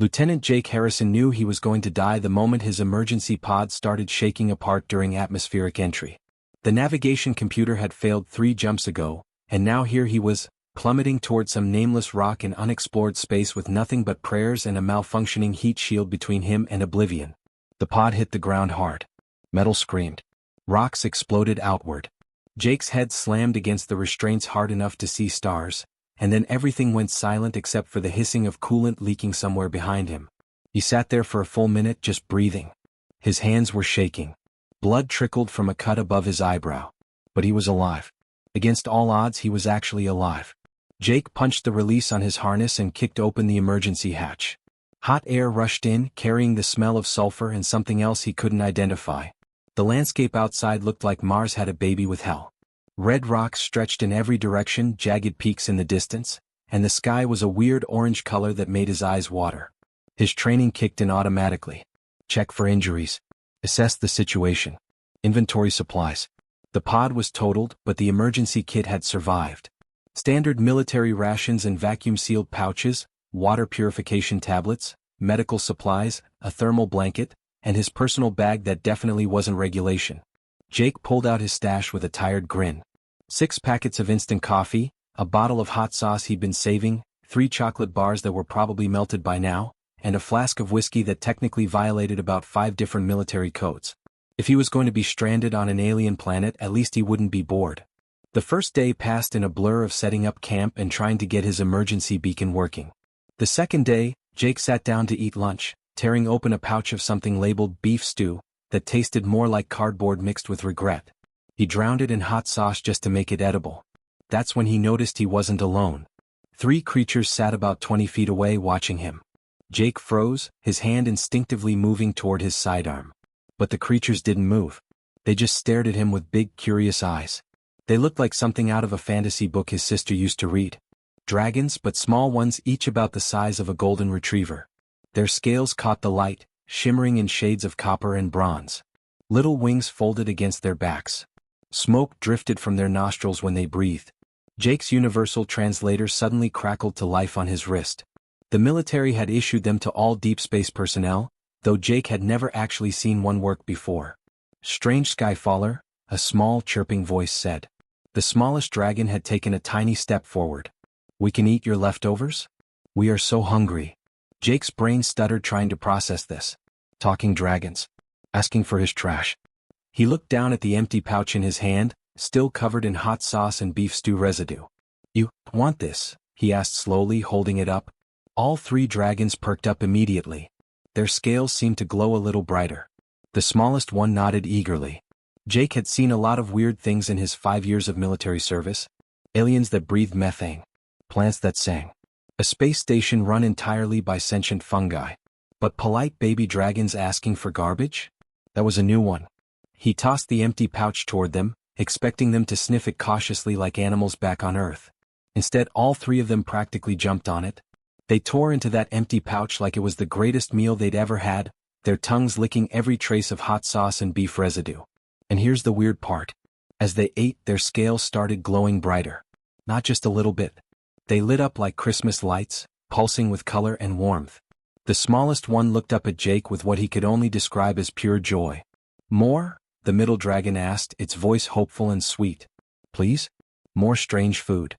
Lieutenant Jake Harrison knew he was going to die the moment his emergency pod started shaking apart during atmospheric entry. The navigation computer had failed 3 jumps ago, and now here he was, plummeting toward some nameless rock in unexplored space with nothing but prayers and a malfunctioning heat shield between him and oblivion. The pod hit the ground hard. Metal screamed. Rocks exploded outward. Jake's head slammed against the restraints hard enough to see stars, and then everything went silent except for the hissing of coolant leaking somewhere behind him. He sat there for a full minute just breathing. His hands were shaking. Blood trickled from a cut above his eyebrow. But he was alive. Against all odds he was actually alive. Jake punched the release on his harness and kicked open the emergency hatch. Hot air rushed in, carrying the smell of sulfur and something else he couldn't identify. The landscape outside looked like Mars had a baby with hell. Red rocks stretched in every direction, jagged peaks in the distance, and the sky was a weird orange color that made his eyes water. His training kicked in automatically. Check for injuries. Assess the situation. Inventory supplies. The pod was totaled, but the emergency kit had survived. Standard military rations and vacuum-sealed pouches, water purification tablets, medical supplies, a thermal blanket, and his personal bag that definitely wasn't regulation. Jake pulled out his stash with a tired grin. 6 packets of instant coffee, a bottle of hot sauce he'd been saving, 3 chocolate bars that were probably melted by now, and a flask of whiskey that technically violated about 5 different military codes. If he was going to be stranded on an alien planet, at least he wouldn't be bored. The first day passed in a blur of setting up camp and trying to get his emergency beacon working. The second day, Jake sat down to eat lunch, tearing open a pouch of something labeled beef stew, that tasted more like cardboard mixed with regret. He drowned it in hot sauce just to make it edible. That's when he noticed he wasn't alone. 3 creatures sat about 20 feet away watching him. Jake froze, his hand instinctively moving toward his sidearm. But the creatures didn't move. They just stared at him with big, curious eyes. They looked like something out of a fantasy book his sister used to read. Dragons, but small ones, each about the size of a golden retriever. Their scales caught the light, shimmering in shades of copper and bronze. Little wings folded against their backs. Smoke drifted from their nostrils when they breathed. Jake's universal translator suddenly crackled to life on his wrist. The military had issued them to all deep space personnel, though Jake had never actually seen one work before. "Strange Skyfaller," a small chirping voice said. The smallest dragon had taken a tiny step forward. "We can eat your leftovers? We are so hungry." Jake's brain stuttered trying to process this. Talking dragons. Asking for his trash. He looked down at the empty pouch in his hand, still covered in hot sauce and beef stew residue. "You want this?" he asked slowly, holding it up. All 3 dragons perked up immediately. Their scales seemed to glow a little brighter. The smallest one nodded eagerly. Jake had seen a lot of weird things in his 5 years of military service. Aliens that breathed methane. Plants that sang. A space station run entirely by sentient fungi. But polite baby dragons asking for garbage? That was a new one. He tossed the empty pouch toward them, expecting them to sniff it cautiously like animals back on Earth. Instead, all 3 of them practically jumped on it. They tore into that empty pouch like it was the greatest meal they'd ever had, their tongues licking every trace of hot sauce and beef residue. And here's the weird part. As they ate, their scales started glowing brighter. Not just a little bit. They lit up like Christmas lights, pulsing with color and warmth. The smallest one looked up at Jake with what he could only describe as pure joy. "More?" the middle dragon asked, its voice hopeful and sweet. "Please? More strange food."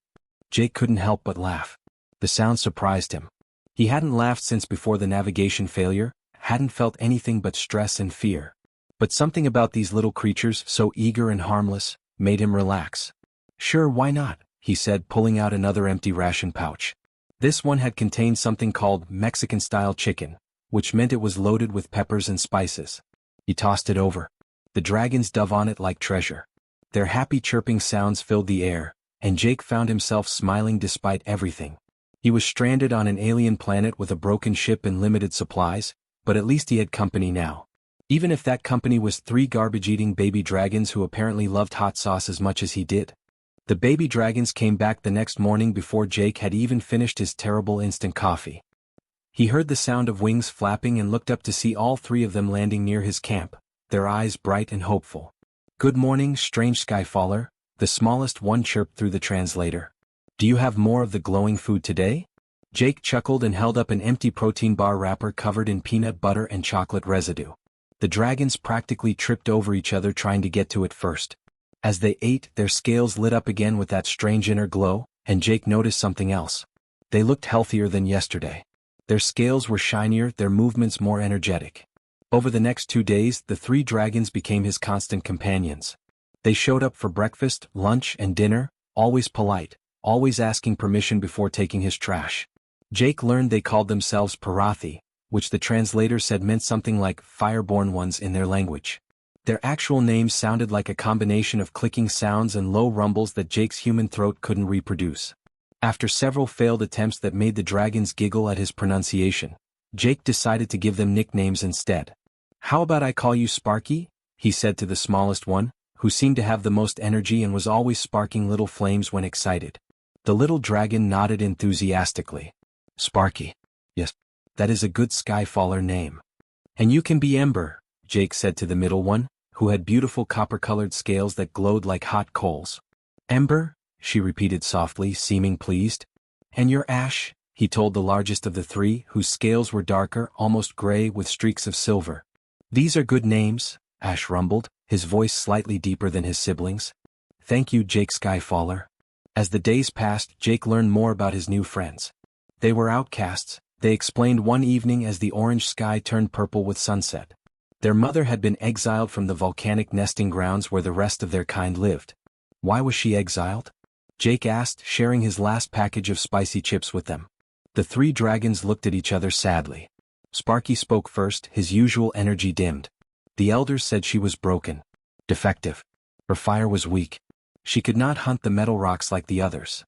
Jake couldn't help but laugh. The sound surprised him. He hadn't laughed since before the navigation failure, hadn't felt anything but stress and fear. But something about these little creatures, so eager and harmless, made him relax. "Sure, why not?" he said, pulling out another empty ration pouch. This one had contained something called Mexican-style chicken, which meant it was loaded with peppers and spices. He tossed it over. The dragons dove on it like treasure. Their happy chirping sounds filled the air, and Jake found himself smiling despite everything. He was stranded on an alien planet with a broken ship and limited supplies, but at least he had company now. Even if that company was 3 garbage-eating baby dragons who apparently loved hot sauce as much as he did. The baby dragons came back the next morning before Jake had even finished his terrible instant coffee. He heard the sound of wings flapping and looked up to see all 3 of them landing near his camp, their eyes bright and hopeful. "Good morning, strange Skyfaller," the smallest one chirped through the translator. "Do you have more of the glowing food today?" Jake chuckled and held up an empty protein bar wrapper covered in peanut butter and chocolate residue. The dragons practically tripped over each other trying to get to it first. As they ate, their scales lit up again with that strange inner glow, and Jake noticed something else. They looked healthier than yesterday. Their scales were shinier, their movements more energetic. Over the next 2 days, the 3 dragons became his constant companions. They showed up for breakfast, lunch, and dinner, always polite, always asking permission before taking his trash. Jake learned they called themselves Parathi, which the translator said meant something like fireborn ones in their language. Their actual names sounded like a combination of clicking sounds and low rumbles that Jake's human throat couldn't reproduce. After several failed attempts that made the dragons giggle at his pronunciation, Jake decided to give them nicknames instead. "How about I call you Sparky?" he said to the smallest one, who seemed to have the most energy and was always sparking little flames when excited. The little dragon nodded enthusiastically. "Sparky. Yes, that is a good Skyfaller name." "And you can be Ember," Jake said to the middle one, who had beautiful copper-colored scales that glowed like hot coals. "Ember?" she repeated softly, seeming pleased. "And you're Ash," he told the largest of the 3, whose scales were darker, almost gray with streaks of silver. "These are good names," Ash rumbled, his voice slightly deeper than his siblings. "Thank you, Jake Skyfaller." As the days passed, Jake learned more about his new friends. They were outcasts, they explained one evening as the orange sky turned purple with sunset. Their mother had been exiled from the volcanic nesting grounds where the rest of their kind lived. Why was she exiled? Jake asked, sharing his last package of spicy chips with them. The 3 dragons looked at each other sadly. Sparky spoke first, his usual energy dimmed. The elders said she was broken. Defective. Her fire was weak. She could not hunt the metal rocks like the others.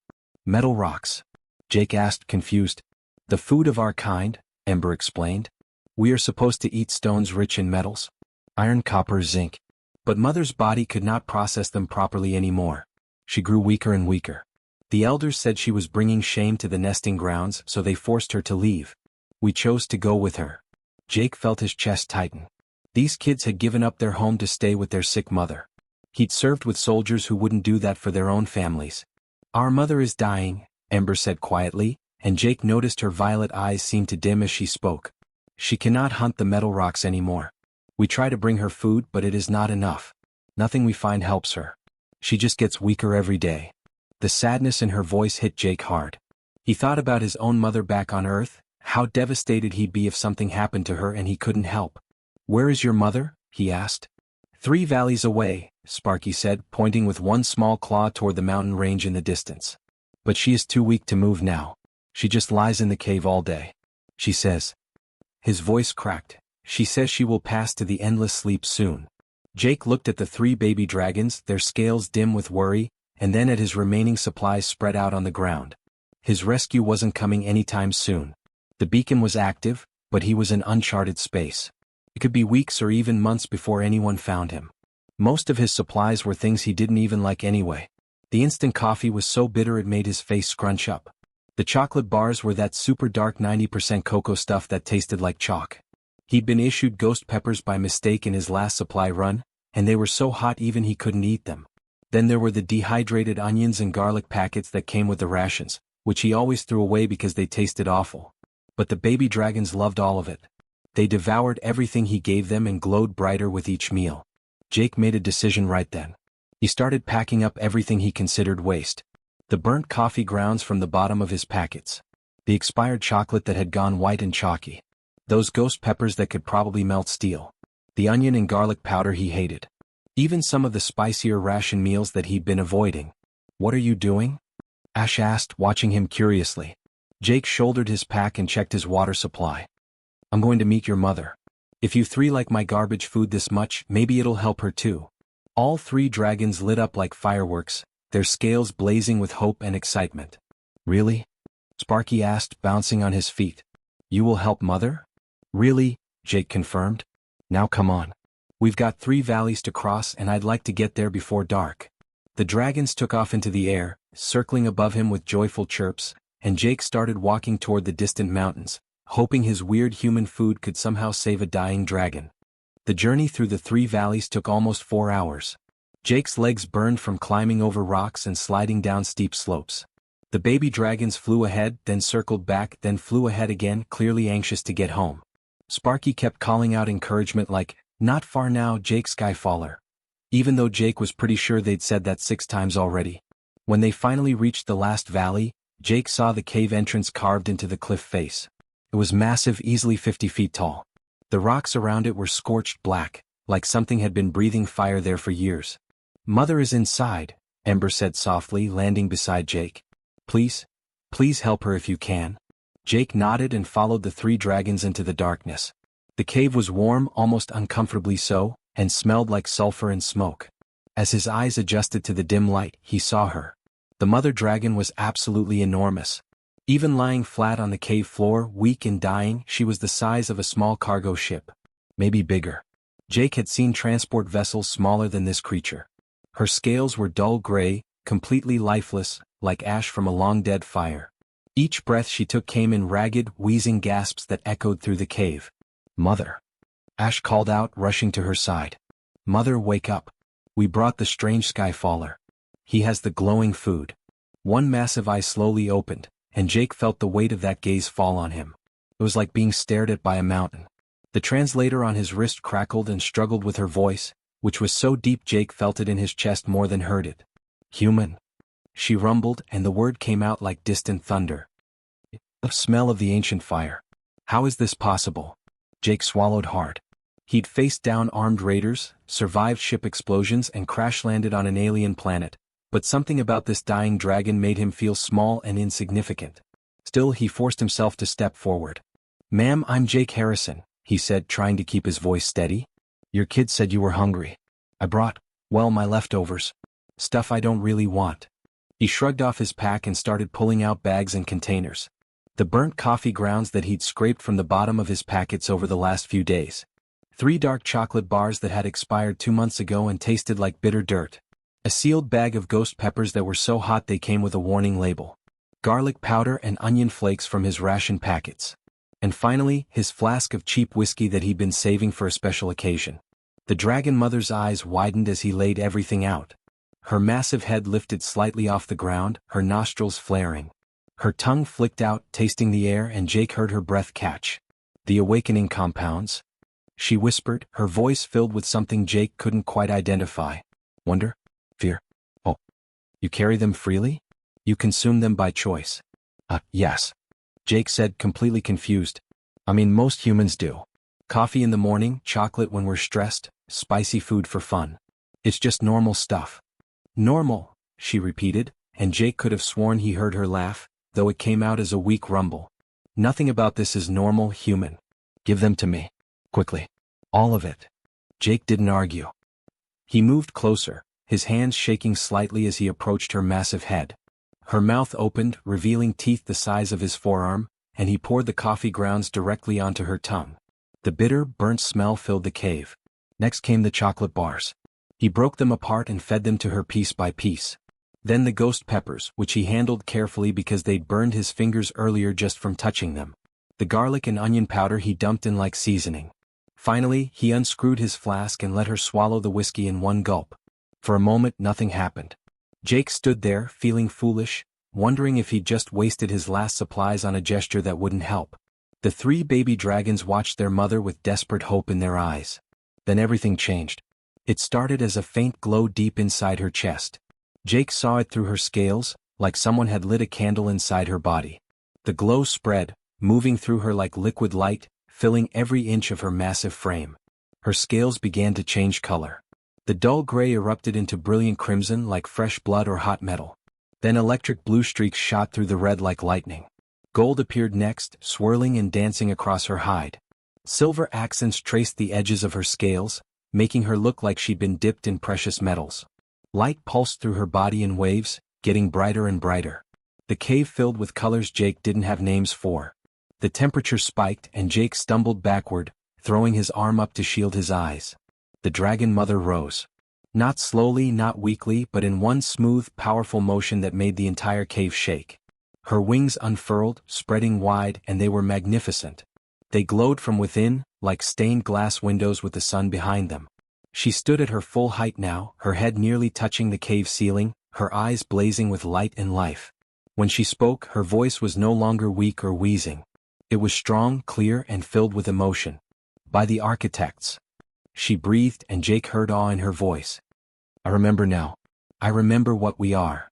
"Metal rocks?" Jake asked, confused. "The food of our kind," Ember explained. "We are supposed to eat stones rich in metals. Iron, copper, zinc. But Mother's body could not process them properly anymore. She grew weaker and weaker. The elders said she was bringing shame to the nesting grounds, so they forced her to leave. We chose to go with her." Jake felt his chest tighten. These kids had given up their home to stay with their sick mother. He'd served with soldiers who wouldn't do that for their own families. "Our mother is dying," Ember said quietly, and Jake noticed her violet eyes seemed to dim as she spoke. "She cannot hunt the metal rocks anymore. We try to bring her food, but it is not enough. Nothing we find helps her. She just gets weaker every day." The sadness in her voice hit Jake hard. He thought about his own mother back on Earth, how devastated he'd be if something happened to her and he couldn't help. "Where is your mother?" he asked. 3 valleys away," Sparky said, pointing with one small claw toward the mountain range in the distance. "But she is too weak to move now. She just lies in the cave all day. She says." His voice cracked. "She says she will pass to the endless sleep soon." Jake looked at the 3 baby dragons, their scales dim with worry, and then at his remaining supplies spread out on the ground. His rescue wasn't coming anytime soon. The beacon was active, but he was in uncharted space. It could be weeks or even months before anyone found him. Most of his supplies were things he didn't even like anyway. The instant coffee was so bitter it made his face scrunch up. The chocolate bars were that super dark 90% cocoa stuff that tasted like chalk. He'd been issued ghost peppers by mistake in his last supply run, and they were so hot even he couldn't eat them. Then there were the dehydrated onions and garlic packets that came with the rations, which he always threw away because they tasted awful. But the baby dragons loved all of it. They devoured everything he gave them and glowed brighter with each meal. Jake made a decision right then. He started packing up everything he considered waste. The burnt coffee grounds from the bottom of his packets. The expired chocolate that had gone white and chalky. Those ghost peppers that could probably melt steel. The onion and garlic powder he hated. Even some of the spicier ration meals that he'd been avoiding. "What are you doing?" Ash asked, watching him curiously. Jake shouldered his pack and checked his water supply. "I'm going to meet your mother. If you 3 like my garbage food this much, maybe it'll help her too." All 3 dragons lit up like fireworks, their scales blazing with hope and excitement. "Really?" Sparky asked, bouncing on his feet. "You will help Mother?" "Really," Jake confirmed. "Now come on. We've got 3 valleys to cross and I'd like to get there before dark." The dragons took off into the air, circling above him with joyful chirps, and Jake started walking toward the distant mountains, hoping his weird human food could somehow save a dying dragon. The journey through the 3 valleys took almost 4 hours. Jake's legs burned from climbing over rocks and sliding down steep slopes. The baby dragons flew ahead, then circled back, then flew ahead again, clearly anxious to get home. Sparky kept calling out encouragement like, "Not far now, Jake Skyfaller," even though Jake was pretty sure they'd said that 6 times already. When they finally reached the last valley, Jake saw the cave entrance carved into the cliff face. It was massive, easily 50 feet tall. The rocks around it were scorched black, like something had been breathing fire there for years. "Mother is inside," Ember said softly, landing beside Jake. Please help her if you can." Jake nodded and followed the 3 dragons into the darkness. The cave was warm, almost uncomfortably so, and smelled like sulfur and smoke. As his eyes adjusted to the dim light, he saw her. The mother dragon was absolutely enormous. Even lying flat on the cave floor, weak and dying, she was the size of a small cargo ship. Maybe bigger. Jake had seen transport vessels smaller than this creature. Her scales were dull gray, completely lifeless, like ash from a long-dead fire. Each breath she took came in ragged, wheezing gasps that echoed through the cave. "Mother!" Ash called out, rushing to her side. "Mother, wake up. We brought the strange Skyfaller. He has the glowing food." One massive eye slowly opened, and Jake felt the weight of that gaze fall on him. It was like being stared at by a mountain. The translator on his wrist crackled and struggled with her voice, which was so deep Jake felt it in his chest more than heard it. "Human," she rumbled, and the word came out like distant thunder. "The smell of the ancient fire. How is this possible?" Jake swallowed hard. He'd faced down armed raiders, survived ship explosions and crash-landed on an alien planet, but something about this dying dragon made him feel small and insignificant. Still, he forced himself to step forward. "Ma'am, I'm Jake Harrison," he said, trying to keep his voice steady. "Your kid said you were hungry. I brought, well, my leftovers. Stuff I don't really want." He shrugged off his pack and started pulling out bags and containers. The burnt coffee grounds that he'd scraped from the bottom of his packets over the last few days. 3 dark chocolate bars that had expired 2 months ago and tasted like bitter dirt. A sealed bag of ghost peppers that were so hot they came with a warning label. Garlic powder and onion flakes from his ration packets. And finally, his flask of cheap whiskey that he'd been saving for a special occasion. The dragon mother's eyes widened as he laid everything out. Her massive head lifted slightly off the ground, her nostrils flaring. Her tongue flicked out, tasting the air, and Jake heard her breath catch. "The awakening compounds," she whispered, her voice filled with something Jake couldn't quite identify. "Wonder? Fear? Oh. You carry them freely? You consume them by choice?" Yes," Jake said, completely confused. "I mean, most humans do. Coffee in the morning, chocolate when we're stressed, spicy food for fun. It's just normal stuff." "Normal," she repeated, and Jake could have sworn he heard her laugh, though it came out as a weak rumble. "Nothing about this is normal, human. Give them to me. Quickly. All of it." Jake didn't argue. He moved closer, his hands shaking slightly as he approached her massive head. Her mouth opened, revealing teeth the size of his forearm, and he poured the coffee grounds directly onto her tongue. The bitter, burnt smell filled the cave. Next came the chocolate bars. He broke them apart and fed them to her piece by piece. Then the ghost peppers, which he handled carefully because they'd burned his fingers earlier just from touching them. The garlic and onion powder he dumped in like seasoning. Finally, he unscrewed his flask and let her swallow the whiskey in one gulp. For a moment, nothing happened. Jake stood there, feeling foolish, wondering if he'd just wasted his last supplies on a gesture that wouldn't help. The 3 baby dragons watched their mother with desperate hope in their eyes. Then everything changed. It started as a faint glow deep inside her chest. Jake saw it through her scales, like someone had lit a candle inside her body. The glow spread, moving through her like liquid light, filling every inch of her massive frame. Her scales began to change color. The dull gray erupted into brilliant crimson like fresh blood or hot metal. Then electric blue streaks shot through the red like lightning. Gold appeared next, swirling and dancing across her hide. Silver accents traced the edges of her scales, making her look like she'd been dipped in precious metals. Light pulsed through her body in waves, getting brighter and brighter. The cave filled with colors Jake didn't have names for. The temperature spiked and Jake stumbled backward, throwing his arm up to shield his eyes. The dragon mother rose. Not slowly, not weakly, but in one smooth, powerful motion that made the entire cave shake. Her wings unfurled, spreading wide, and they were magnificent. They glowed from within, like stained glass windows with the sun behind them. She stood at her full height now, her head nearly touching the cave ceiling, her eyes blazing with light and life. When she spoke, her voice was no longer weak or wheezing. It was strong, clear, and filled with emotion. By the architects. She breathed, and Jake heard awe in her voice. I remember now. I remember what we are.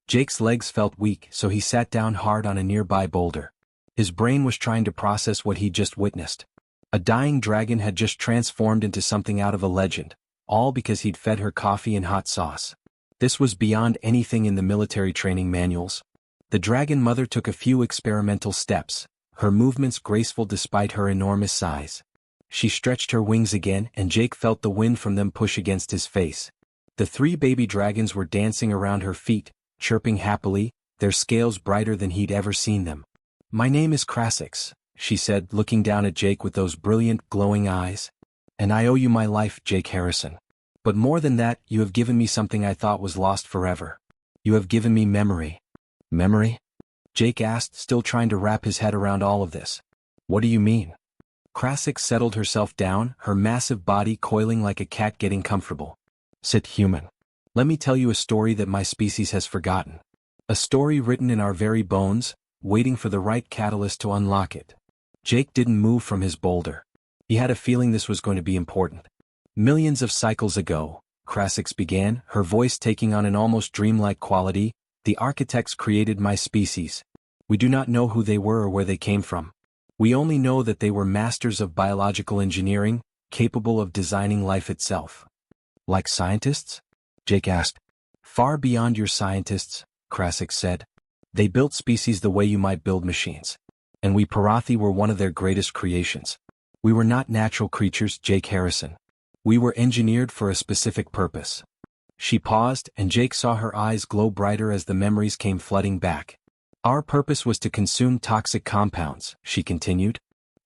Jake's legs felt weak, so he sat down hard on a nearby boulder. His brain was trying to process what he'd just witnessed. A dying dragon had just transformed into something out of a legend, all because he'd fed her coffee and hot sauce. This was beyond anything in the military training manuals. The dragon mother took a few experimental steps, her movements graceful despite her enormous size. She stretched her wings again, and Jake felt the wind from them push against his face. The 3 baby dragons were dancing around her feet, chirping happily, their scales brighter than he'd ever seen them. My name is Crasix, she said, looking down at Jake with those brilliant, glowing eyes. And I owe you my life, Jake Harrison. But more than that, you have given me something I thought was lost forever. You have given me memory. Memory? Jake asked, still trying to wrap his head around all of this. What do you mean? Crasix settled herself down, her massive body coiling like a cat getting comfortable. Sit, human. Let me tell you a story that my species has forgotten. A story written in our very bones, waiting for the right catalyst to unlock it. Jake didn't move from his boulder. He had a feeling this was going to be important. Millions of cycles ago, Crasix began, her voice taking on an almost dreamlike quality, the architects created my species. We do not know who they were or where they came from. We only know that they were masters of biological engineering, capable of designing life itself. Like scientists? Jake asked. Far beyond your scientists, Crasix said. They built species the way you might build machines. And we Parathi were one of their greatest creations. We were not natural creatures, Jake Harrison. We were engineered for a specific purpose. She paused, and Jake saw her eyes glow brighter as the memories came flooding back. Our purpose was to consume toxic compounds, she continued.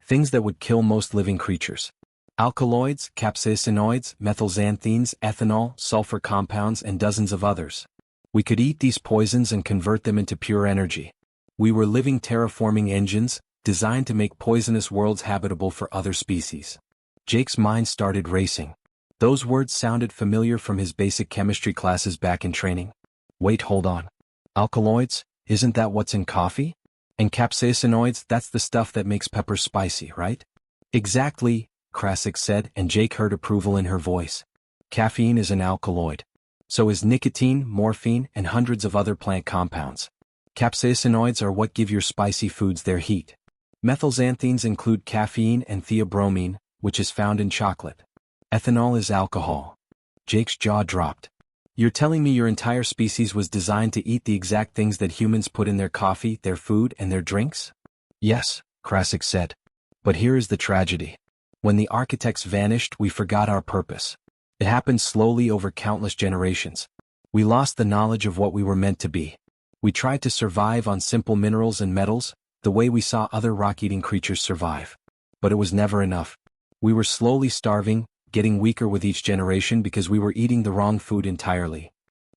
Things that would kill most living creatures. Alkaloids, capsaicinoids, methylxanthines, ethanol, sulfur compounds, and dozens of others. We could eat these poisons and convert them into pure energy. We were living terraforming engines, designed to make poisonous worlds habitable for other species. Jake's mind started racing. Those words sounded familiar from his basic chemistry classes back in training. Wait, hold on. Alkaloids, isn't that what's in coffee? And capsaicinoids, that's the stuff that makes peppers spicy, right? Exactly, Crasix said, and Jake heard approval in her voice. Caffeine is an alkaloid. So is nicotine, morphine, and hundreds of other plant compounds. Capsaicinoids are what give your spicy foods their heat. Methylxanthines include caffeine and theobromine, which is found in chocolate. Ethanol is alcohol. Jake's jaw dropped. You're telling me your entire species was designed to eat the exact things that humans put in their coffee, their food, and their drinks? Yes, Crasix said. But here is the tragedy. When the architects vanished, we forgot our purpose. It happened slowly over countless generations. We lost the knowledge of what we were meant to be. We tried to survive on simple minerals and metals, the way we saw other rock-eating creatures survive. But it was never enough. We were slowly starving, getting weaker with each generation because we were eating the wrong food entirely.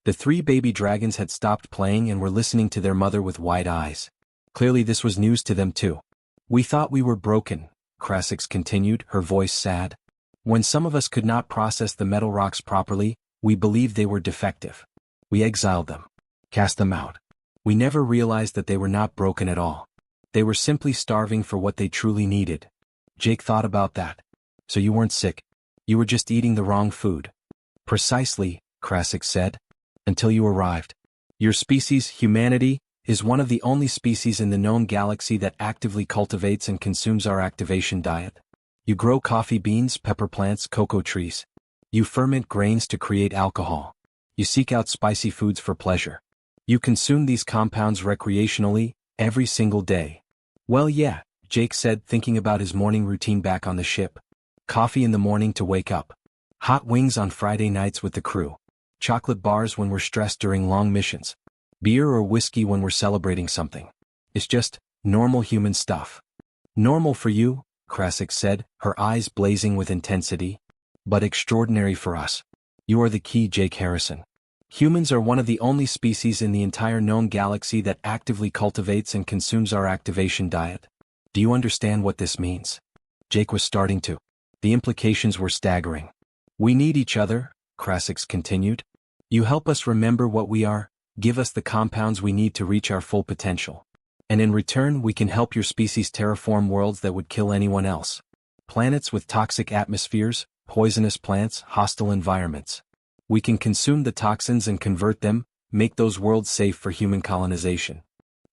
The 3 baby dragons had stopped playing and were listening to their mother with wide eyes. Clearly this was news to them too. We thought we were broken, Crasix continued, her voice sad. When some of us could not process the metal rocks properly, we believed they were defective. We exiled them. Cast them out. We never realized that they were not broken at all. They were simply starving for what they truly needed. Jake thought about that. So you weren't sick. You were just eating the wrong food. Precisely, Crasix said. Until you arrived. Your species, humanity, is one of the only species in the known galaxy that actively cultivates and consumes our activation diet. You grow coffee beans, pepper plants, cocoa trees. You ferment grains to create alcohol. You seek out spicy foods for pleasure. You consume these compounds recreationally, every single day. Well, yeah, Jake said, thinking about his morning routine back on the ship. Coffee in the morning to wake up. Hot wings on Friday nights with the crew. Chocolate bars when we're stressed during long missions. Beer or whiskey when we're celebrating something. It's just normal human stuff. Normal for you, Crasix said, her eyes blazing with intensity. But extraordinary for us. You are the key, Jake Harrison. Humans are one of the only species in the entire known galaxy that actively cultivates and consumes our activation diet. Do you understand what this means? Jake was starting to. The implications were staggering. We need each other, Crasix continued. You help us remember what we are, Give us the compounds we need to reach our full potential. And in return we can help your species terraform worlds that would kill anyone else. Planets with toxic atmospheres, poisonous plants, hostile environments. We can consume the toxins and convert them, make those worlds safe for human colonization.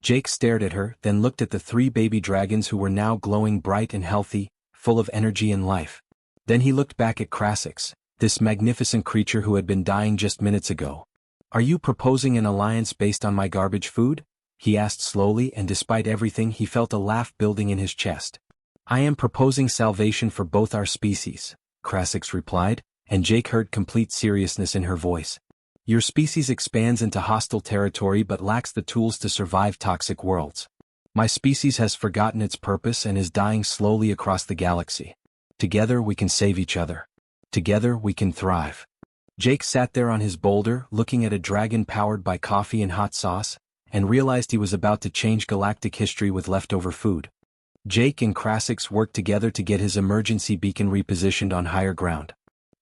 Jake stared at her, then looked at the 3 baby dragons who were now glowing bright and healthy, full of energy and life. Then he looked back at Crasix, this magnificent creature who had been dying just minutes ago. Are you proposing an alliance based on my garbage food? He asked slowly, and despite everything he felt a laugh building in his chest. I am proposing salvation for both our species, Crasix replied, and Jake heard complete seriousness in her voice. Your species expands into hostile territory but lacks the tools to survive toxic worlds. My species has forgotten its purpose and is dying slowly across the galaxy. Together we can save each other. Together we can thrive. Jake sat there on his boulder, looking at a dragon powered by coffee and hot sauce, and realized he was about to change galactic history with leftover food. Jake and Crasix worked together to get his emergency beacon repositioned on higher ground.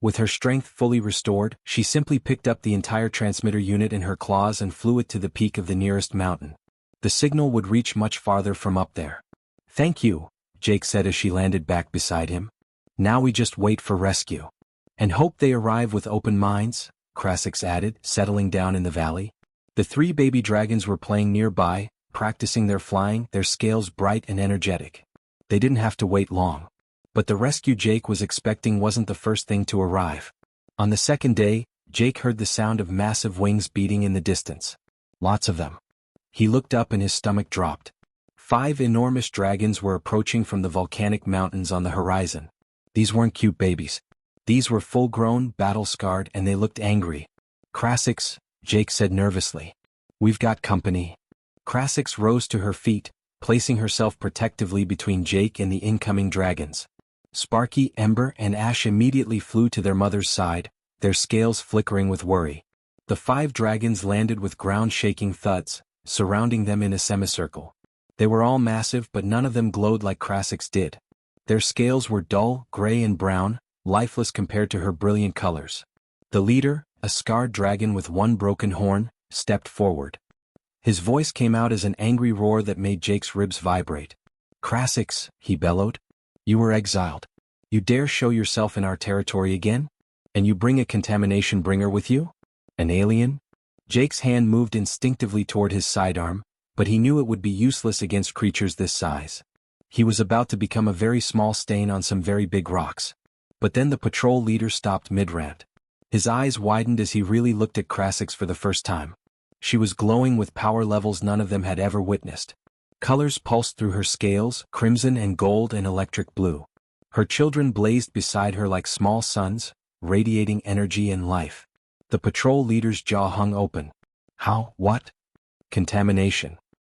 With her strength fully restored, she simply picked up the entire transmitter unit in her claws and flew it to the peak of the nearest mountain. The signal would reach much farther from up there. Thank you, Jake said as she landed back beside him. Now we just wait for rescue. And hope they arrive with open minds, Crasix added, settling down in the valley. The 3 baby dragons were playing nearby, practicing their flying, their scales bright and energetic. They didn't have to wait long. But the rescue Jake was expecting wasn't the first thing to arrive. On the second day, Jake heard the sound of massive wings beating in the distance. Lots of them. He looked up and his stomach dropped. 5 enormous dragons were approaching from the volcanic mountains on the horizon. These weren't cute babies. These were full-grown, battle-scarred, and they looked angry. Crasix, Jake said nervously. We've got company. Crasix rose to her feet, placing herself protectively between Jake and the incoming dragons. Sparky, Ember, and Ash immediately flew to their mother's side, their scales flickering with worry. The 5 dragons landed with ground-shaking thuds, surrounding them in a semicircle. They were all massive, but none of them glowed like Crasix did. Their scales were dull, gray and brown, lifeless compared to her brilliant colors. The leader, a scarred dragon with 1 broken horn, stepped forward. His voice came out as an angry roar that made Jake's ribs vibrate. Crasix, he bellowed. You were exiled. You dare show yourself in our territory again? And you bring a contamination bringer with you? An alien? Jake's hand moved instinctively toward his sidearm, but he knew it would be useless against creatures this size. He was about to become a very small stain on some very big rocks. But then the patrol leader stopped mid-rant. His eyes widened as he really looked at Crasix for the first time. She was glowing with power levels none of them had ever witnessed. Colors pulsed through her scales, crimson and gold and electric blue. Her children blazed beside her like small suns, radiating energy and life. The patrol leader's jaw hung open. How? What? Contamination.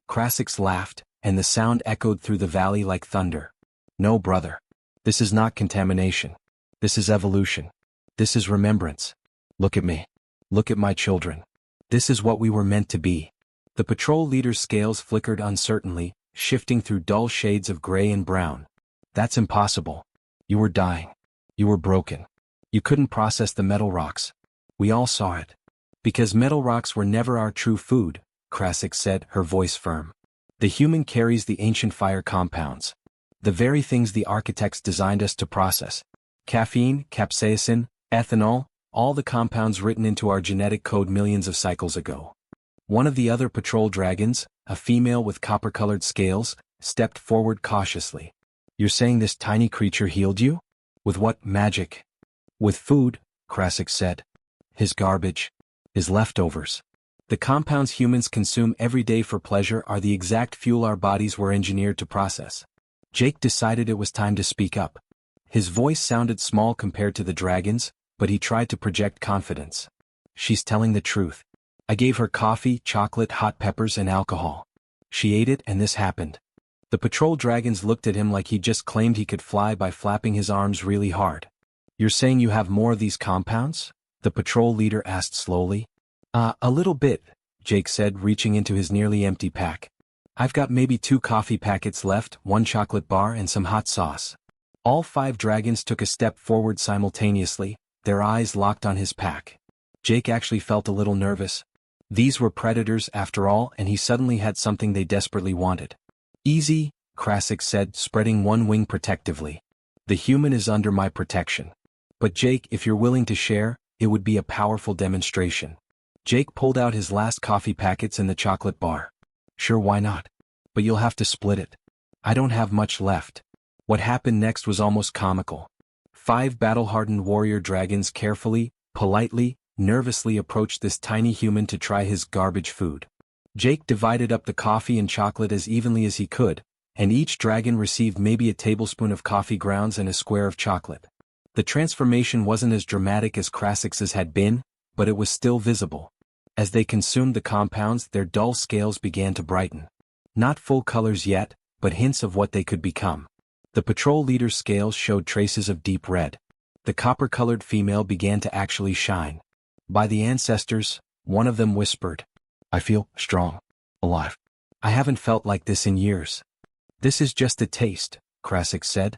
Crasix laughed, and the sound echoed through the valley like thunder. No, brother. This is not contamination. This is evolution. This is remembrance. Look at me. Look at my children. This is what we were meant to be. The patrol leader's scales flickered uncertainly, shifting through dull shades of gray and brown. That's impossible. You were dying. You were broken. You couldn't process the metal rocks. We all saw it. Because metal rocks were never our true food, Crasix said, her voice firm. The human carries the ancient fire compounds. The very things the architects designed us to process. Caffeine, capsaicin, ethanol, all the compounds written into our genetic code millions of cycles ago. One of the other patrol dragons, a female with copper-colored scales, stepped forward cautiously. You're saying this tiny creature healed you? With what magic? With food, Crasix said. His garbage. His leftovers. The compounds humans consume every day for pleasure are the exact fuel our bodies were engineered to process. Jake decided it was time to speak up. His voice sounded small compared to the dragons, but he tried to project confidence. She's telling the truth. I gave her coffee, chocolate, hot peppers, and alcohol. She ate it and this happened. The patrol dragons looked at him like he just claimed he could fly by flapping his arms really hard. You're saying you have more of these compounds? The patrol leader asked slowly. A little bit, Jake said, reaching into his nearly empty pack. I've got maybe 2 coffee packets left, 1 chocolate bar, and some hot sauce. All 5 dragons took a step forward simultaneously, their eyes locked on his pack. Jake actually felt a little nervous. These were predators after all, and he suddenly had something they desperately wanted. Easy, Krasik said, spreading one wing protectively. The human is under my protection. But Jake, if you're willing to share, it would be a powerful demonstration. Jake pulled out his last coffee packets and the chocolate bar. Sure, why not? But you'll have to split it. I don't have much left. What happened next was almost comical. 5 battle-hardened warrior dragons carefully, politely, nervously approached this tiny human to try his garbage food. Jake divided up the coffee and chocolate as evenly as he could, and each dragon received maybe a tablespoon of coffee grounds and a square of chocolate. The transformation wasn't as dramatic as Krasik's had been, but it was still visible. As they consumed the compounds, their dull scales began to brighten. Not full colors yet, but hints of what they could become. The patrol leader's scales showed traces of deep red. The copper-colored female began to actually shine. By the ancestors, one of them whispered, I feel strong, alive. I haven't felt like this in years. This is just a taste, Krasik said.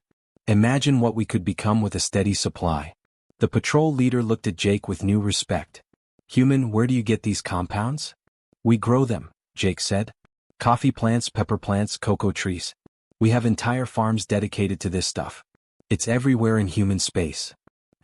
Imagine what we could become with a steady supply. The patrol leader looked at Jake with new respect. Human, where do you get these compounds? We grow them, Jake said. Coffee plants, pepper plants, cocoa trees. We have entire farms dedicated to this stuff. It's everywhere in human space.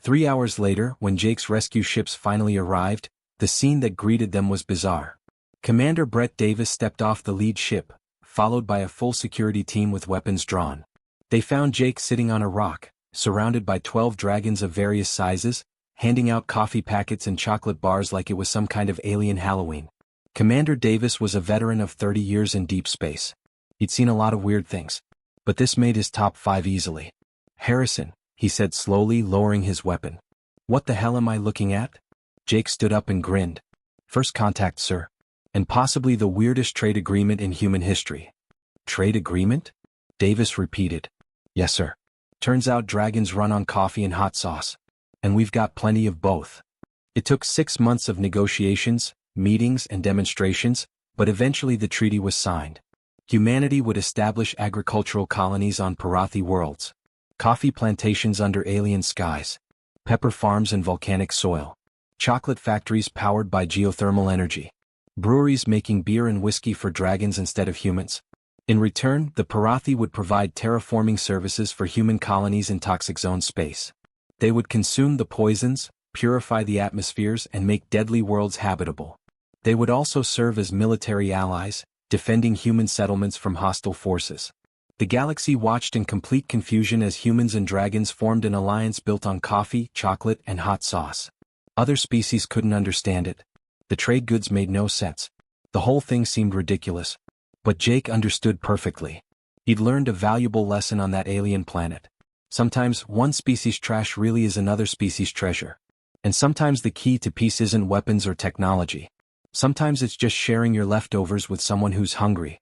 3 hours later, when Jake's rescue ships finally arrived, the scene that greeted them was bizarre. Commander Brett Davis stepped off the lead ship, followed by a full security team with weapons drawn. They found Jake sitting on a rock, surrounded by 12 dragons of various sizes, handing out coffee packets and chocolate bars like it was some kind of alien Halloween. Commander Davis was a veteran of 30 years in deep space. He'd seen a lot of weird things, but this made his top 5 easily. Harrison, he said slowly, lowering his weapon. What the hell am I looking at? Jake stood up and grinned. First contact, sir. And possibly the weirdest trade agreement in human history. Trade agreement? Davis repeated. Yes, sir. Turns out dragons run on coffee and hot sauce. And we've got plenty of both. It took 6 months of negotiations, meetings, and demonstrations, but eventually the treaty was signed. Humanity would establish agricultural colonies on Parathi worlds. Coffee plantations under alien skies. Pepper farms and volcanic soil. Chocolate factories powered by geothermal energy. Breweries making beer and whiskey for dragons instead of humans. In return, the Parathi would provide terraforming services for human colonies in toxic zone space. They would consume the poisons, purify the atmospheres, and make deadly worlds habitable. They would also serve as military allies, defending human settlements from hostile forces. The galaxy watched in complete confusion as humans and dragons formed an alliance built on coffee, chocolate, and hot sauce. Other species couldn't understand it. The trade goods made no sense. The whole thing seemed ridiculous. But Jake understood perfectly. He'd learned a valuable lesson on that alien planet. Sometimes one species' trash really is another species' treasure. And sometimes the key to peace isn't weapons or technology. Sometimes it's just sharing your leftovers with someone who's hungry.